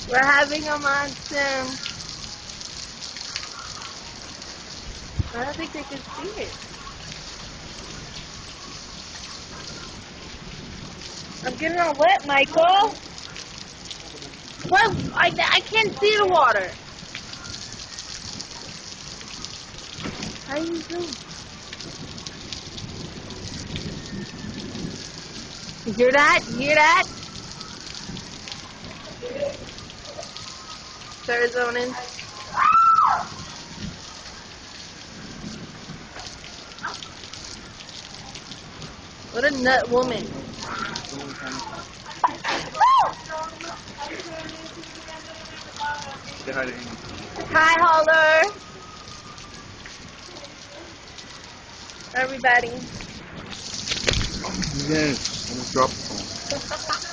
We're having a monsoon. I don't think they can see it. I'm getting all wet, Michael. Well, I can't see the water. How are you doing? You hear that? You hear that? Arizonans. What a nut woman. Say hi to Amy. Hi, Holler. Everybody. Yes, almost dropped the phone.